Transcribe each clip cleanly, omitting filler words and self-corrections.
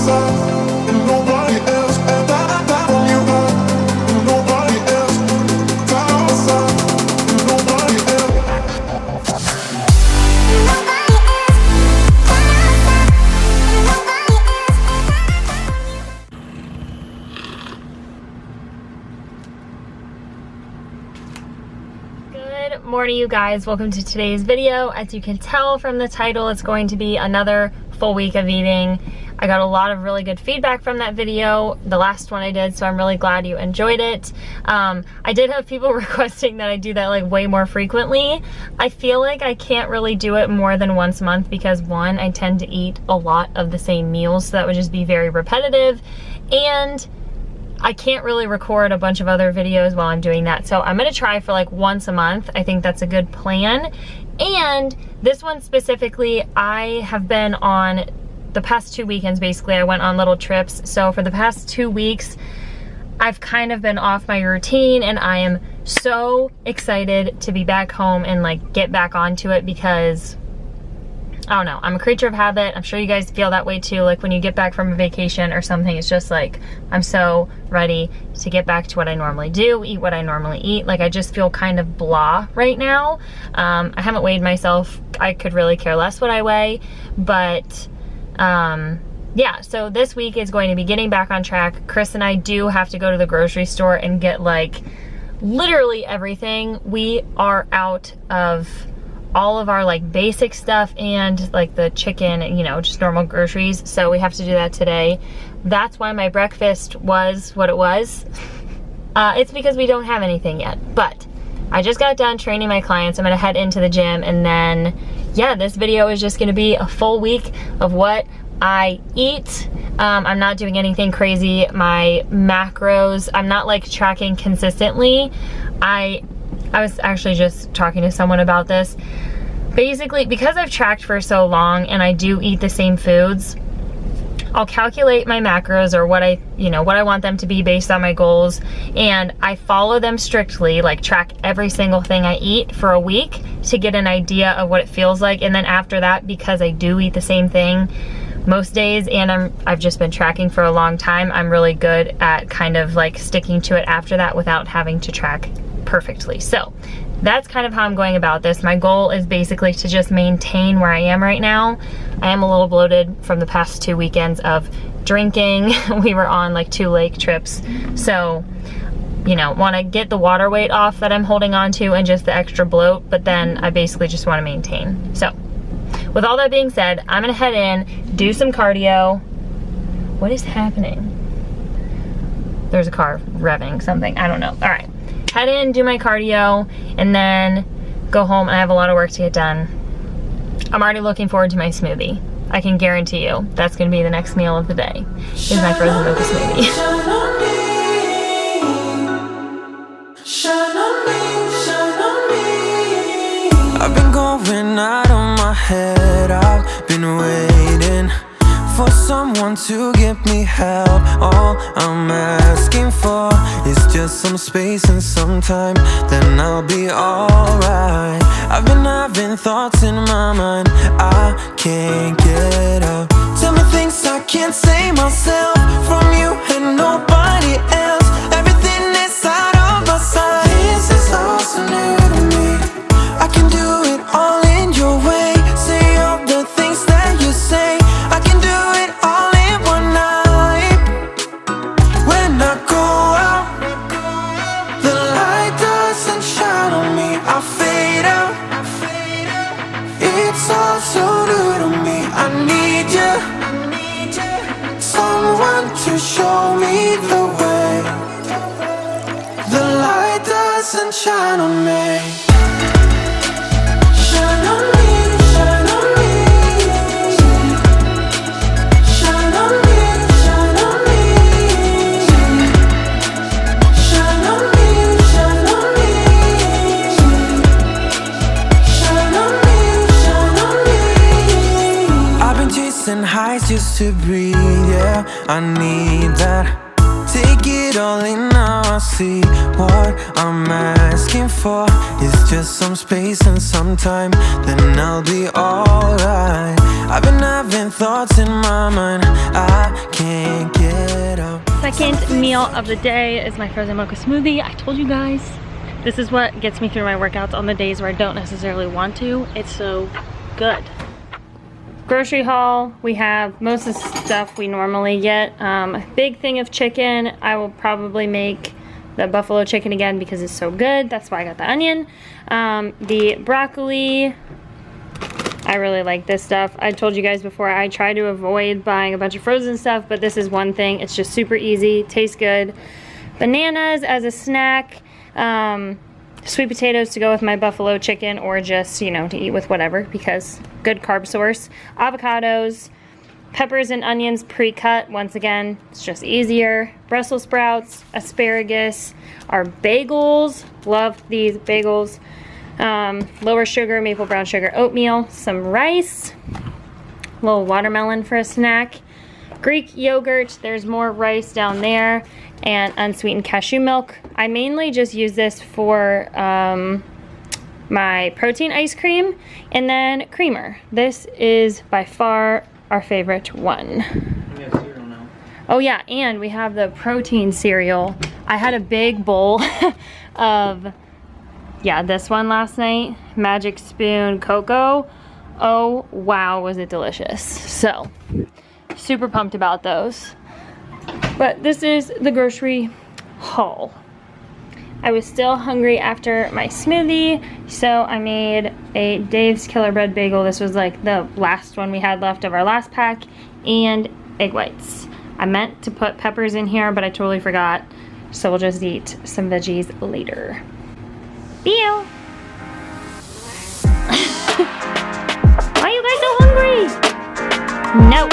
Good morning, you guys. Welcome to today's video. As you can tell from the title, it's going to be another full week of eating. I got a lot of really good feedback from that video, the last one I did, so I'm really glad you enjoyed it. I did have people requesting that I do that like way more frequently. I feel like I can't really do it more than once a month because one, I tend to eat a lot of the same meals, so that would just be very repetitive, and I can't really record a bunch of other videos while I'm doing that. So I'm gonna try for like once a month. I think that's a good plan. And this one specifically, I have been on the past 2 weekends, basically, I went on little trips. So for the past 2 weeks, I've kind of been off my routine, and I am so excited to be back home and like get back onto it because I don't know, I'm a creature of habit. I'm sure you guys feel that way too. Like when you get back from a vacation or something, it's just like, I'm so ready to get back to what I normally do, eat what I normally eat. Like I just feel kind of blah right now. I haven't weighed myself. I could really care less what I weigh, but yeah, so this week is going to be getting back on track. Chris and I do have to go to the grocery store and get like literally everything. We are out of all of our like basic stuff and like the chicken, you know, just normal groceries. So we have to do that today. That's why my breakfast was what it was. It's because we don't have anything yet, but I just got done training my clients. I'm gonna head into the gym, and then yeah, this video is just gonna be a full week of what I eat. I'm not doing anything crazy. My macros, I'm not like tracking consistently. I was actually just talking to someone about this. Basically, because I've tracked for so long and I do eat the same foods, I'll calculate my macros or what I want them to be based on my goals, and I follow them strictly, like track every single thing I eat for a week to get an idea of what it feels like. And then after that, because I do eat the same thing most days and I've just been tracking for a long time, I'm really good at kind of like sticking to it after that without having to track perfectly. So that's kind of how I'm going about this. My goal is basically to just maintain where I am right now. I am a little bloated from the past 2 weekends of drinking. We were on like 2 lake trips. So, you know, want to get the water weight off that I'm holding on to and just the extra bloat, but then I basically just want to maintain. So with all that being said, I'm gonna head in, do some cardio. What is happening? There's a car revving something, I don't know. All right. Head in, do my cardio, and then go home, and I have a lot of work to get done. I'm already looking forward to my smoothie. I can guarantee you that's gonna be the next meal of the day, is my frozen mocha smoothie. I've been going out of my head, I've been waiting for someone to give me help. All I'm asking for is just some space and some time, then I'll be alright. I've been having thoughts in my mind I can't get out. Tell me things I can't say myself, from you and nobody else. Everything is out of my sight. This is all so new to me. I can do it all in your way. Say all the things that you say. I can do it all in one night. When I go out, the light doesn't shine on me. I fade out. It's all so new to me. I need you, someone to show me the way. The light doesn't shine on me. Shine on me. Highs just to breathe, yeah, I need that. Take it all in now, I see what I'm asking for is just some space and some time, then I'll be alright. I've been having thoughts in my mind I can't can't get out. Second meal of the day is my frozen mocha smoothie. I told you guys, this is what gets me through my workouts on the days where I don't necessarily want to. It's so good. Grocery haul, we have most of the stuff we normally get. A big thing of chicken. I will probably make the buffalo chicken again because it's so good. That's why I got the onion. The broccoli, I really like this stuff. I told you guys before, I try to avoid buying a bunch of frozen stuff, but this is one thing. It's just super easy, tastes good. Bananas as a snack. Sweet potatoes to go with my buffalo chicken, or just, you know, to eat with whatever, because good carb source. Avocados, peppers and onions pre-cut. Once again, it's just easier. Brussels sprouts, asparagus, our bagels. Love these bagels. Lower sugar, maple brown sugar oatmeal, some rice, a little watermelon for a snack, Greek yogurt, there's more rice down there, and unsweetened cashew milk. I mainly just use this for my protein ice cream, and then creamer. This is by far our favorite one. We have cereal now. Oh yeah, and we have the protein cereal. I had a big bowl of, yeah, this one last night, Magic Spoon Cocoa. Oh wow, was it delicious. So, super pumped about those. But this is the grocery haul. I was still hungry after my smoothie, so I made a Dave's Killer Bread bagel. This was like the last one we had left of our last pack, and egg whites. I meant to put peppers in here, but I totally forgot, so we'll just eat some veggies later. Ew. Why are you guys so hungry? Nope.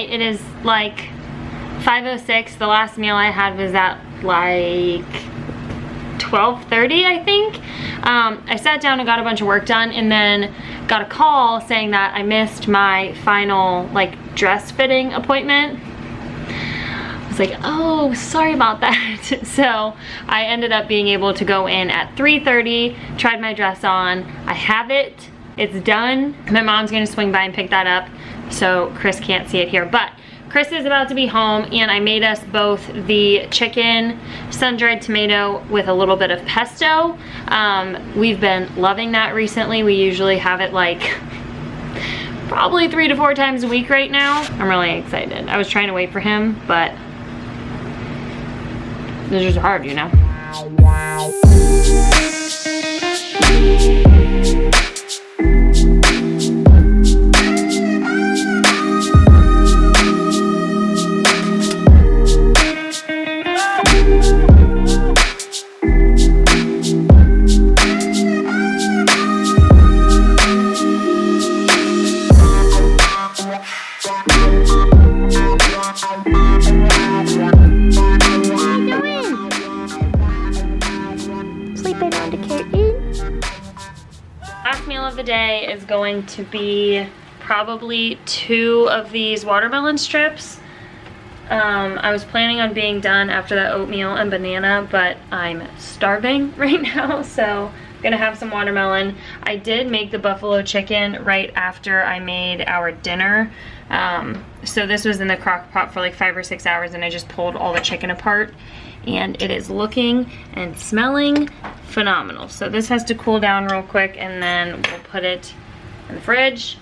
It is like 5:06. The last meal I had was at like 12:30, I think. I sat down and got a bunch of work done, and then got a call saying that I missed my final like dress fitting appointment. I was like, oh, sorry about that. So I ended up being able to go in at 3:30, tried my dress on. I have it. It's done. My mom's gonna swing by and pick that up, so Chris can't see it here. But Chris is about to be home, and I made us both the chicken sun-dried tomato with a little bit of pesto. We've been loving that recently. We usually have it like probably 3 to 4 times a week right now. I'm really excited. I was trying to wait for him, but it's just hard, you know. The day is going to be probably 2 of these watermelon strips. I was planning on being done after that oatmeal and banana, but I'm starving right now, so I'm gonna have some watermelon. I did make the buffalo chicken right after I made our dinner. So this was in the crock pot for like 5 or 6 hours, and I just pulled all the chicken apart, and it is looking and smelling phenomenal. So this has to cool down real quick, and then we'll put it in the fridge.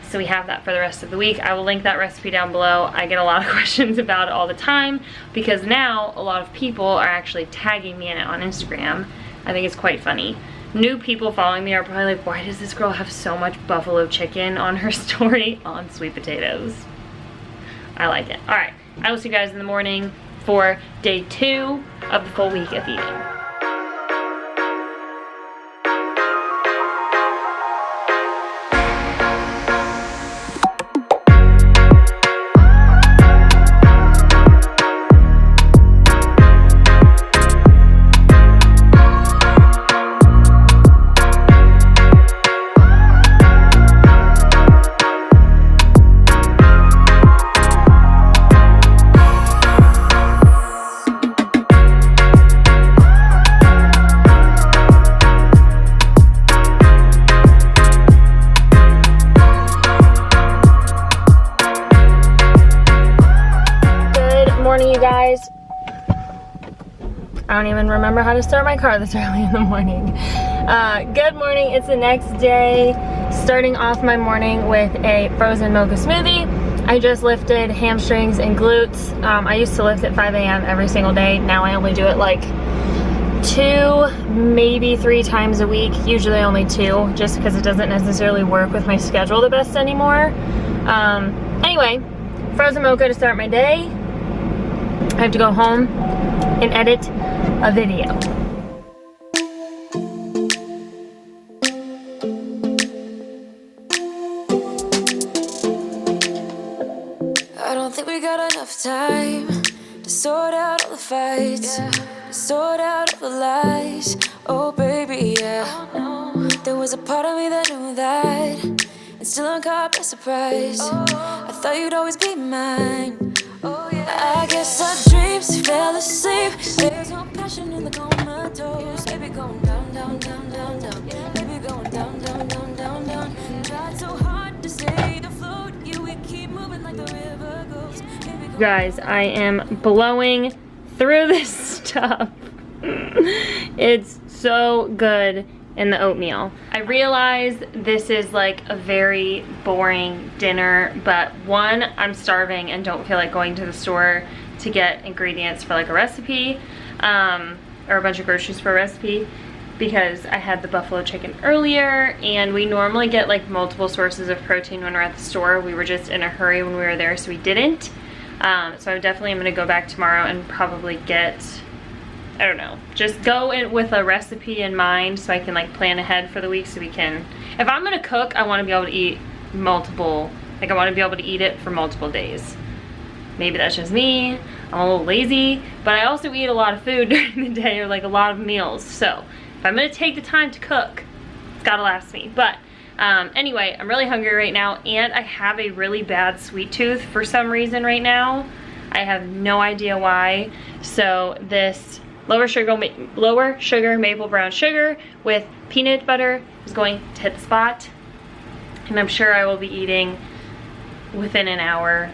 So we have that for the rest of the week. I will link that recipe down below. I get a lot of questions about it all the time, because now a lot of people are actually tagging me in it on Instagram. I think it's quite funny. New people following me are probably like, why does this girl have so much buffalo chicken on her story on sweet potatoes? I like it. All right, I will see you guys in the morning for day 2 of the full week of eating. I don't even remember how to start my car this early in the morning. Good morning, it's the next day. Starting off my morning with a frozen mocha smoothie. I just lifted hamstrings and glutes. I used to lift at 5 a.m. every single day. Now I only do it like 2, maybe 3 times a week. Usually only 2, just because it doesn't necessarily work with my schedule the best anymore. Anyway, frozen mocha to start my day. I have to go home and edit a video. I don't think we got enough time to sort out all the fights, to sort out all the lies. Oh baby, yeah. There was a part of me that knew that, and still I'm caught by surprise. I thought you'd always be mine. I guess our dreams fell asleep. There's no passion in the comatose. Baby going down, down, down, down, down. Baby going down, down, down, down, down. Tried so hard to stay afloat. You we keep moving like the river goes. Guys, I am blowing through this stuff. It's so good in the oatmeal. I realize this is like a very boring dinner, but one, I'm starving and don't feel like going to the store to get ingredients for like a recipe, or a bunch of groceries for a recipe, because I had the buffalo chicken earlier, and we normally get like multiple sources of protein when we're at the store. We were just in a hurry when we were there, so we didn't. So I definitely am gonna go back tomorrow and probably get, I don't know, just go in with a recipe in mind so I can like plan ahead for the week, so we can, if I'm gonna cook, I wanna be able to eat multiple, like I wanna be able to eat it for multiple days. Maybe that's just me, I'm a little lazy, but I also eat a lot of food during the day, or like a lot of meals. So if I'm gonna take the time to cook, it's gotta last me. But anyway, I'm really hungry right now, and I have a really bad sweet tooth for some reason right now. I have no idea why. So this lower sugar maple brown sugar with peanut butter is going to hit the spot, and I'm sure I will be eating within an hour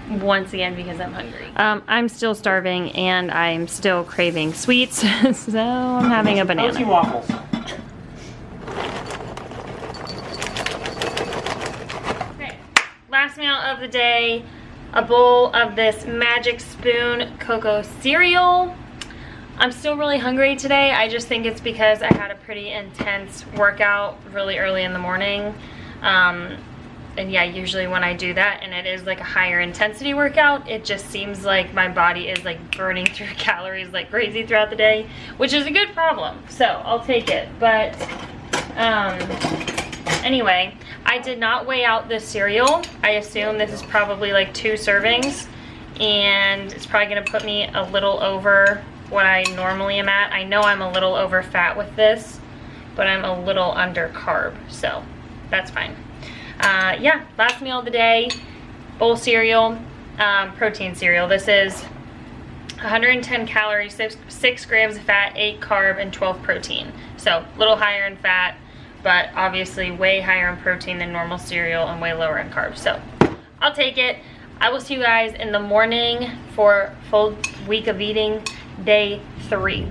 once again because I'm hungry. I'm still starving and I'm still craving sweets, so I'm having a banana. Protein waffles. Okay, last meal of the day, a bowl of this Magic Spoon cocoa cereal. I'm still really hungry today. I just think it's because I had a pretty intense workout really early in the morning. And yeah, usually when I do that and it is like a higher intensity workout, it just seems like my body is like burning through calories like crazy throughout the day, which is a good problem. So I'll take it. But anyway, I did not weigh out this cereal. I assume this is probably like 2 servings, and it's probably gonna put me a little over what I normally am at. I know I'm a little over fat with this, but I'm a little under carb, so that's fine. Yeah, last meal of the day, bowl cereal, protein cereal. This is 110 calories, 6 grams of fat, 8 carb, and 12 protein. So a little higher in fat, but obviously way higher in protein than normal cereal and way lower in carbs. So I'll take it. I will see you guys in the morning for full week of eating, day 3.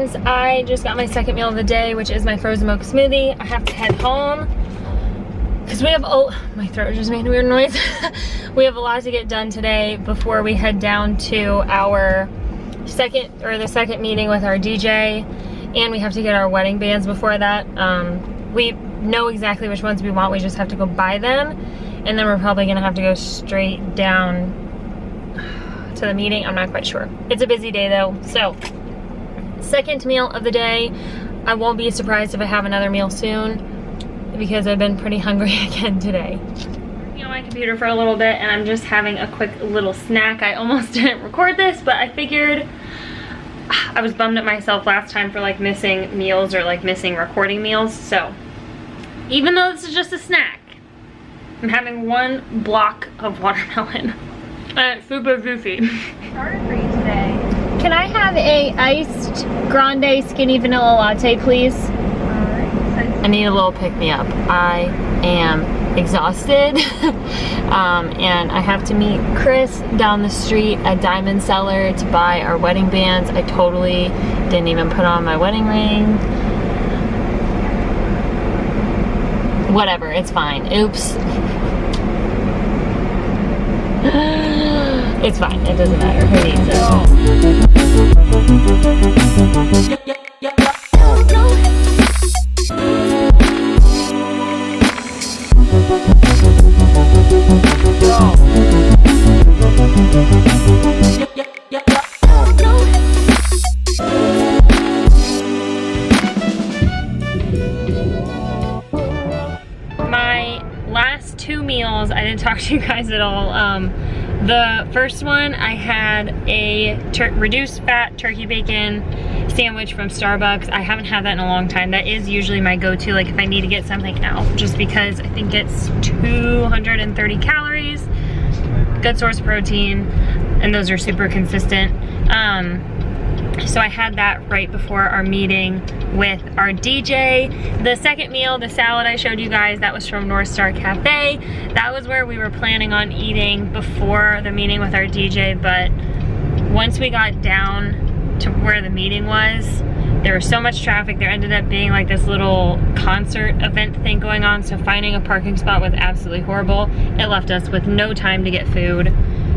guys, I just got my second meal of the day, which is my frozen mocha smoothie. I have to head home because we have, oh, my throat just made a weird noise. We have a lot to get done today before we head down to our the second meeting with our DJ, and we have to get our wedding bands before that. We know exactly which ones we want, we just have to go buy them, and then we're probably gonna have to go straight down to the meeting. I'm not quite sure. It's a busy day though. So, second meal of the day. I won't be surprised if I have another meal soon because I've been pretty hungry again today. Working on my computer for a little bit and I'm just having a quick little snack. I almost didn't record this, but I figured I was bummed at myself last time for like missing meals or like missing recording meals. So, even though this is just a snack, I'm having one block of watermelon. Super goofy. Started for you today. Can I have a iced grande skinny vanilla latte, please? Alright. I need a little pick-me-up. I am exhausted. And I have to meet Chris down the street at Diamond Cellar to buy our wedding bands. I totally didn't even put on my wedding ring. Whatever, it's fine. Oops. It's fine, it doesn't matter. Who needs it? My last two meals, I didn't talk to you guys at all. The first one, I had a reduced fat turkey bacon sandwich from Starbucks. I haven't had that in a long time. That is usually my go-to, like if I need to get something out, just because I think it's 230 calories, good source of protein, and those are super consistent. So I had that right before our meeting with our DJ. The second meal, the salad I showed you guys, that was from North Star Cafe. That was where we were planning on eating before the meeting with our DJ, but once we got down to where the meeting was, there was so much traffic. There ended up being like this little concert event thing going on, so finding a parking spot was absolutely horrible. It left us with no time to get food,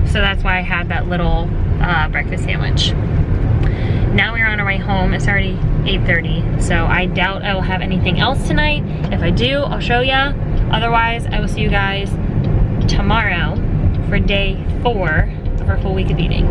so that's why I had that little breakfast sandwich. Now we're on our way home. It's already 8:30, so I doubt I will have anything else tonight. If I do, I'll show ya. Otherwise, I will see you guys tomorrow for day 4 of our full week of eating.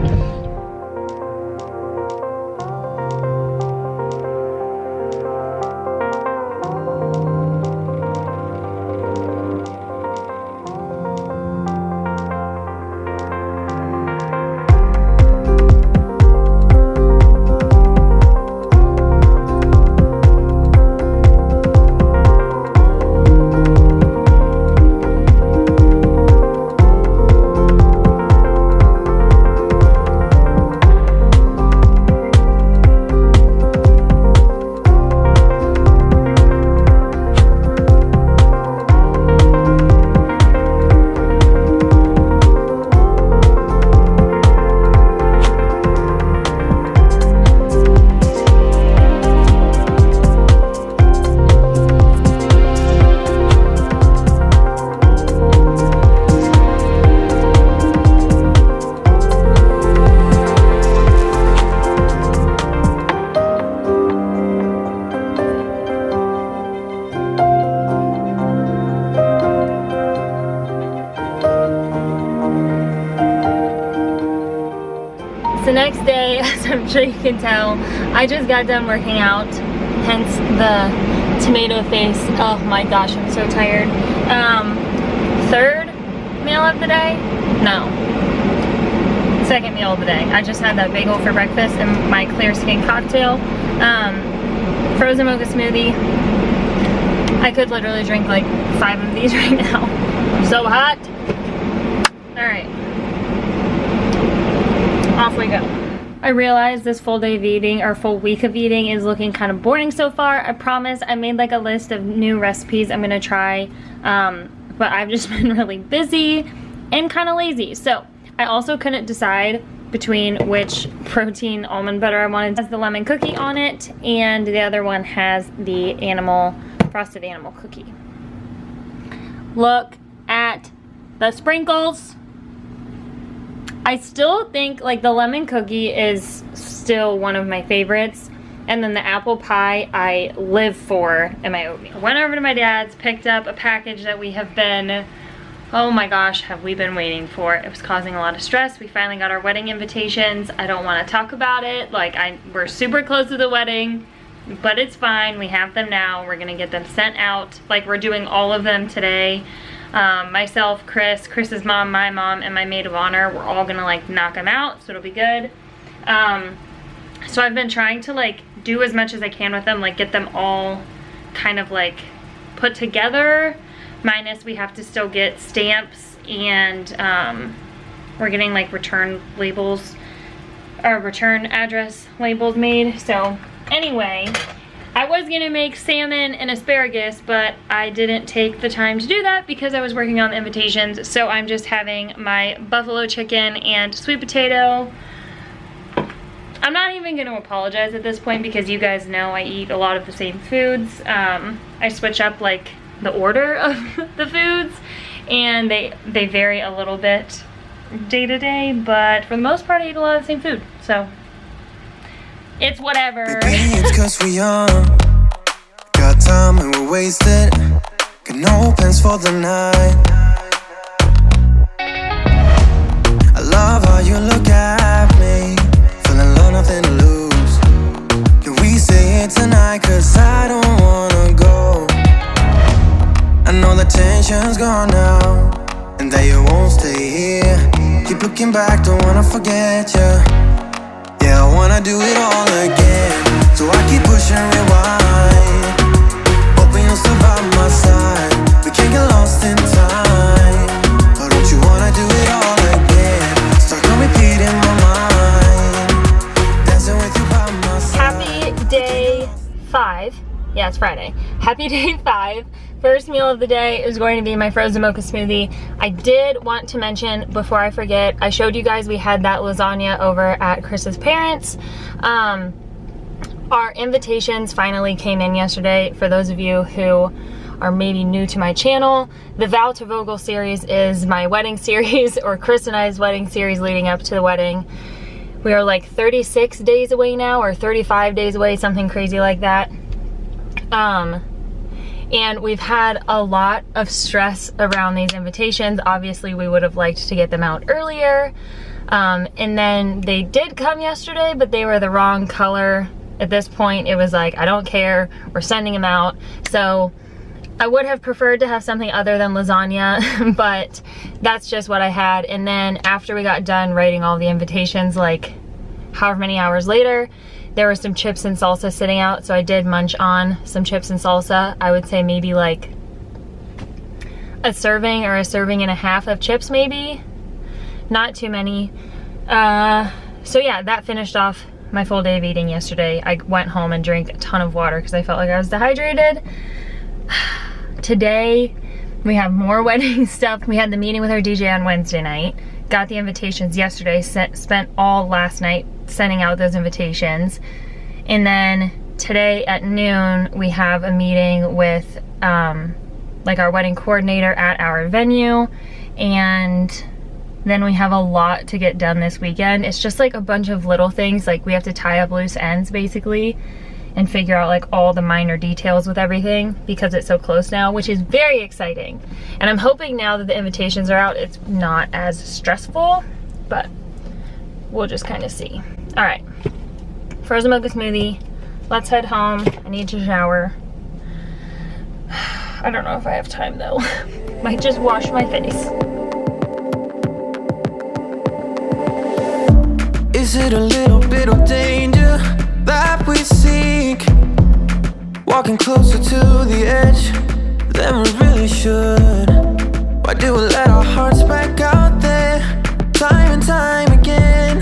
The next day, as I'm sure you can tell, I just got done working out, hence the tomato face. Oh my gosh, I'm so tired. Third meal of the day? No. Second meal of the day. I just had that bagel for breakfast and my clear skin cocktail. Frozen mocha smoothie. I could literally drink like 5 of these right now. I'm so hot. Alright. Off we go. I realize this full day of eating, or full week of eating, is looking kind of boring so far. I promise I made like a list of new recipes I'm gonna try, but I've just been really busy and kind of lazy. So I also couldn't decide between which protein almond butter I wanted. It has the lemon cookie on it, and the other one has the frosted animal cookie. Look at the sprinkles. I still think like the lemon cookie is still one of my favorites. And then the apple pie I live for in my oatmeal. Went over to my dad's, picked up a package that we have been, oh my gosh, have we been waiting for. It was causing a lot of stress. We finally got our wedding invitations. I don't want to talk about it. Like we're super close to the wedding, but it's fine. We have them now. We're gonna get them sent out. Like we're doing all of them today. Myself, Chris's mom, my mom, and my maid of honor, we're all gonna like knock them out, so it'll be good. So I've been trying to like do as much as I can with them, like get them all kind of like put together, minus we have to still get stamps, and we're getting like return labels or return address labels made. So anyway, I was gonna make salmon and asparagus, but I didn't take the time to do that because I was working on the invitations. So I'm just having my buffalo chicken and sweet potato. I'm not even going to apologize at this point because you guys know I eat a lot of the same foods. I switch up like the order of the foods, and they vary a little bit day to day, but for the most part I eat a lot of the same food, so it's whatever. It's 'cause we young, got time and we're wasted, got no plans for the night. I love how you look at me, nothing to lose. Can we say it tonight? 'Cause I don't wanna go. I know the tension's gone now, and that you won't stay here. Keep looking back, don't wanna forget you. Yeah, I wanna do it all again. So I keep pushing rewind, hoping you'll still by my side. We can't get lost in time, but don't you wanna do it all again? Start on repeat in my mind. Happy day 5. Yeah, it's Friday. Happy day 5. First meal of the day is going to be my frozen mocha smoothie. I did want to mention, before I forget, I showed you guys we had that lasagna over at Chris's parents'. Our invitations finally came in yesterday. For those of you who are maybe new to my channel, the Vow to Vogel series is my wedding series, or Chris and I's wedding series leading up to the wedding. We are like 36 days away now, or 35 days away, something crazy like that. And we've had a lot of stress around these invitations. Obviously, we would have liked to get them out earlier. And then they did come yesterday, but they were the wrong color. At this point, it was like, I don't care, we're sending them out. So I would have preferred to have something other than lasagna, but that's just what I had. And then after we got done writing all the invitations, like however many hours later, there were some chips and salsa sitting out, so I did munch on some chips and salsa. I would say maybe like a serving or a serving and a half of chips maybe. Not too many. So yeah, that finished off my full day of eating yesterday. I went home and drank a ton of water because I felt like I was dehydrated. Today, we have more wedding stuff. We had the meeting with our DJ on Wednesday night. Got the invitations yesterday. Spent all last night sending out those invitations. And then today at noon, we have a meeting with like our wedding coordinator at our venue. And then we have a lot to get done this weekend. It's just like a bunch of little things. Like we have to tie up loose ends basically, and figure out like all the minor details with everything because it's so close now, which is very exciting. And I'm hoping now that the invitations are out, it's not as stressful, but we'll just kind of see. All right, frozen mocha smoothie. Let's head home. I need to shower. I don't know if I have time though. Might just wash my face. Is it a little bit of danger that we seek? Walking closer to the edge than we really should. Why do we let our hearts back out there time and time again?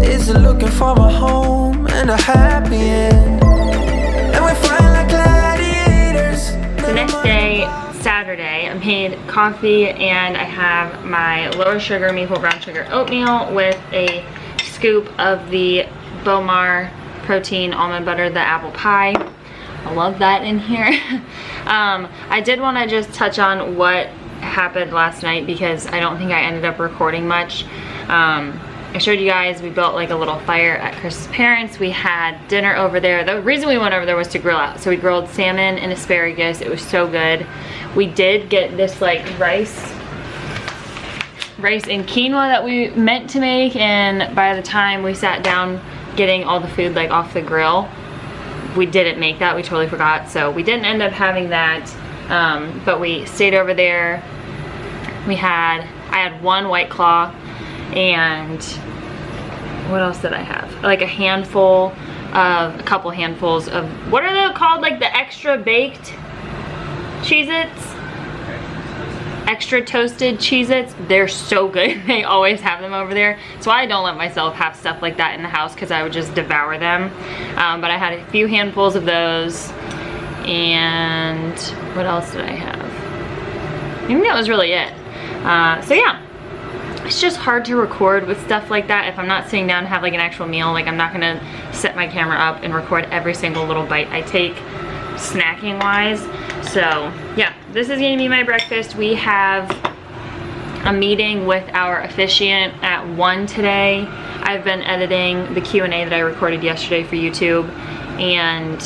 Is it looking for a home and a happy end? And we fight like gladiators. The next day, Saturday, I'm made coffee, and I have my lower sugar maple brown sugar oatmeal with a scoop of the Bowmar protein almond butter, the apple pie. I love that in here. I did want to just touch on what happened last night because I don't think I ended up recording much. I showed you guys we built like a little fire at Chris's parents. We had dinner over there. The reason we went over there was to grill out. So we grilled salmon and asparagus. It was so good. We did get this like rice and quinoa that we meant to make, and by the time we sat down getting all the food like off the grill, we didn't make that. We totally forgot. So we didn't end up having that, but we stayed over there. I had one White Claw, and what else did I have? Like a couple handfuls of, what are they called? Like the extra baked Cheez-Its? Extra toasted Cheez-Its. They're so good. They always have them over there. So I don't let myself have stuff like that in the house because I would just devour them. But I had a few handfuls of those. And what else did I have? I think that was really it. So yeah. It's just hard to record with stuff like that if I'm not sitting down and have like an actual meal. Like I'm not gonna set my camera up and record every single little bite I take snacking wise. So yeah, this is gonna be my breakfast. We have a meeting with our officiant at 1 today. I've been editing the Q&A that I recorded yesterday for YouTube, and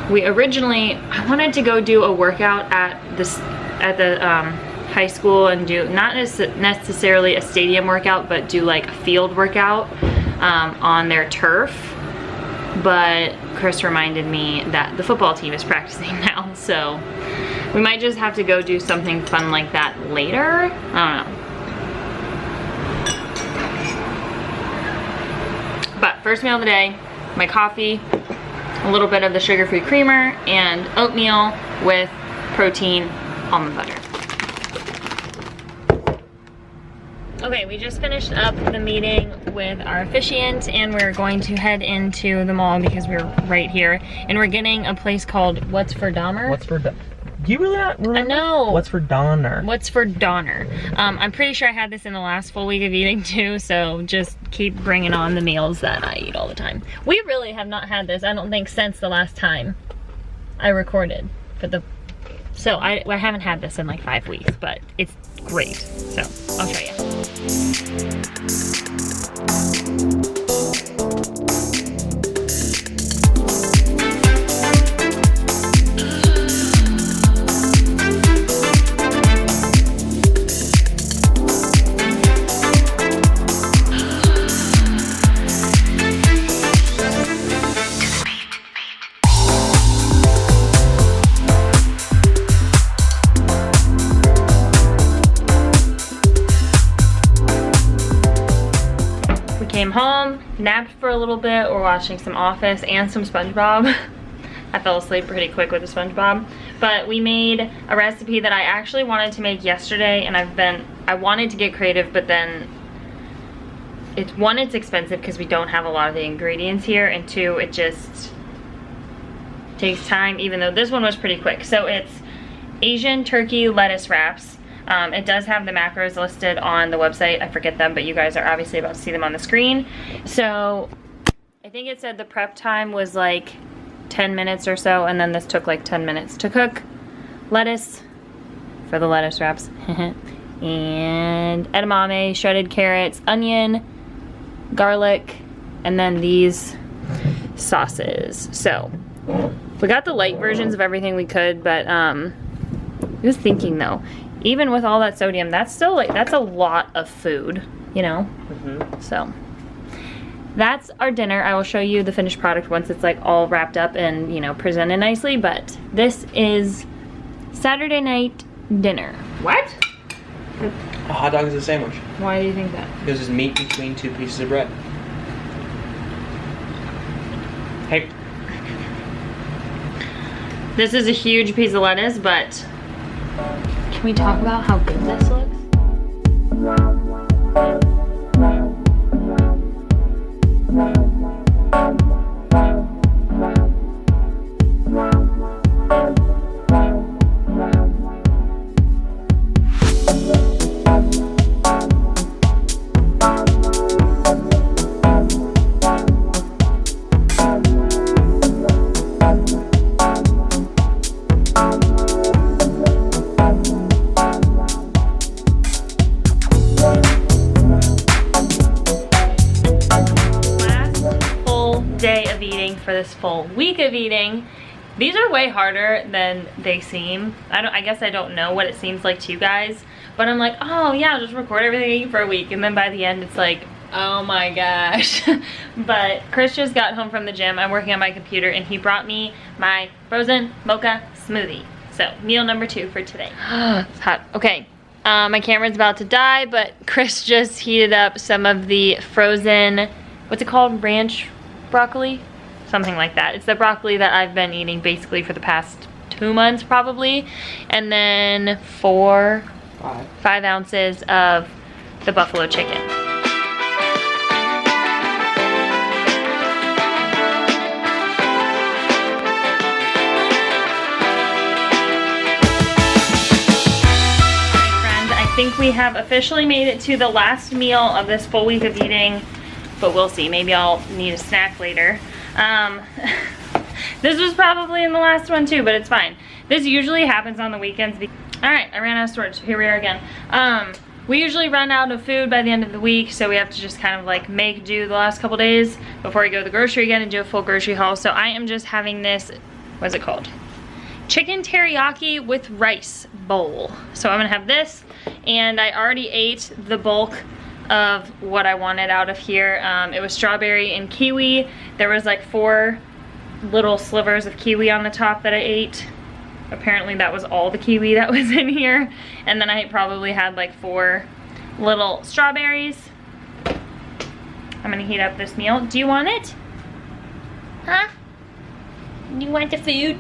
I wanted to go do a workout at the high school and do not necessarily a stadium workout, but do like a field workout on their turf. But Chris reminded me that the football team is practicing now, so we might just have to go do something fun like that later. I don't know. But first meal of the day, my coffee, a little bit of the sugar-free creamer, and oatmeal with protein almond butter. Okay, we just finished up the meeting with our officiant, and we're going to head into the mall because we're right here, and we're getting a place called What's for Dahmer? Do you really not remember? No. What's for Donner? What's for Donner? I'm pretty sure I had this in the last full week of eating too, so just keep bringing on the meals that I eat all the time. We really have not had this, I don't think, since the last time I recorded for the... So I haven't had this in like 5 weeks, but it's great. So I'll show you. Came home, napped for a little bit. We're watching some Office and some SpongeBob. I fell asleep pretty quick with the SpongeBob. But we made a recipe that I actually wanted to make yesterday, and I wanted to get creative, but then it's expensive because we don't have a lot of the ingredients here, and 2, it just takes time, even though this one was pretty quick. So it's Asian turkey lettuce wraps. It does have the macros listed on the website. I forget them, but you guys are obviously about to see them on the screen. So I think it said the prep time was like 10 minutes or so, and then this took like 10 minutes to cook. Lettuce for the lettuce wraps. And edamame, shredded carrots, onion, garlic, and then these sauces. So we got the light versions of everything we could, but I was thinking though, even with all that sodium, that's still like, that's a lot of food, you know? So that's our dinner. I will show you the finished product once it's like all wrapped up and, you know, presented nicely, but this is Saturday night dinner. What? A hot dog is a sandwich. Why do you think that? Because there's meat between 2 pieces of bread. Hey. This is a huge piece of lettuce, but can we talk about how good this looks? for this full week of eating. These are way harder than they seem. I guess I don't know what it seems like to you guys, but I'm like, oh yeah, I'll just record everything I eat for a week, and then by the end it's like, oh my gosh. But Chris just got home from the gym. I'm working on my computer, and he brought me my frozen mocha smoothie. So meal number 2 for today. It's hot. Okay, my camera's about to die, but Chris just heated up some of the frozen, what's it called, ranch broccoli? Something like that. It's the broccoli that I've been eating basically for the past 2 months probably. And then 5 ounces of the buffalo chicken. I think we have officially made it to the last meal of this full week of eating, but we'll see. Maybe I'll need a snack later. This was probably in the last one too, but it's fine. This usually happens on the weekends. All right, I ran out of storage. Here we are again. We usually run out of food by the end of the week, so we have to just kind of like make do the last couple days before we go to the grocery again and do a full grocery haul. So I am just having this, what's it called? Chicken teriyaki with rice bowl. So I'm gonna have this, and I already ate the bulk of what I wanted out of here. It was strawberry and kiwi. There was like 4 little slivers of kiwi on the top that I ate. Apparently that was all the kiwi that was in here. And then I probably had like 4 little strawberries. I'm gonna heat up this meal. Do you want it? Huh? You want the food?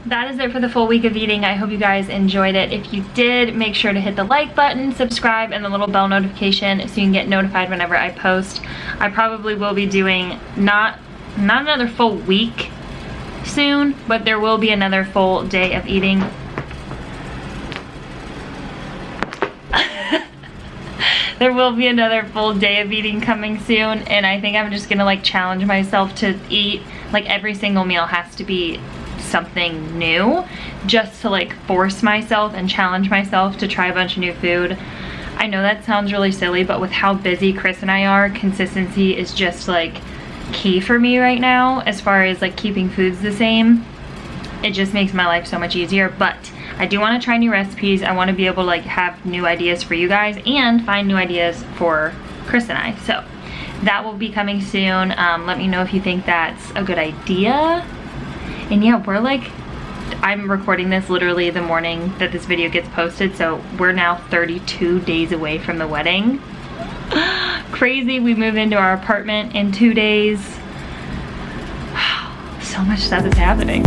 That is it for the full week of eating. I hope you guys enjoyed it. If you did, make sure to hit the like button, subscribe, and the little bell notification so you can get notified whenever I post. I probably will be doing not another full week soon, but there will be another full day of eating. There will be another full day of eating coming soon, and I think I'm just gonna like challenge myself to eat, like every single meal has to be something new, just to like force myself and challenge myself to try a bunch of new food. I know that sounds really silly, but with how busy Chris and I are, consistency is just like key for me right now as far as like keeping foods the same. It just makes my life so much easier. But I do want to try new recipes. I want to be able to like have new ideas for you guys and find new ideas for Chris and I. So that will be coming soon. Let me know if you think that's a good idea. And yeah, we're like, I'm recording this literally the morning that this video gets posted, so we're now 32 days away from the wedding. Crazy, we move into our apartment in 2 days. So much stuff is happening.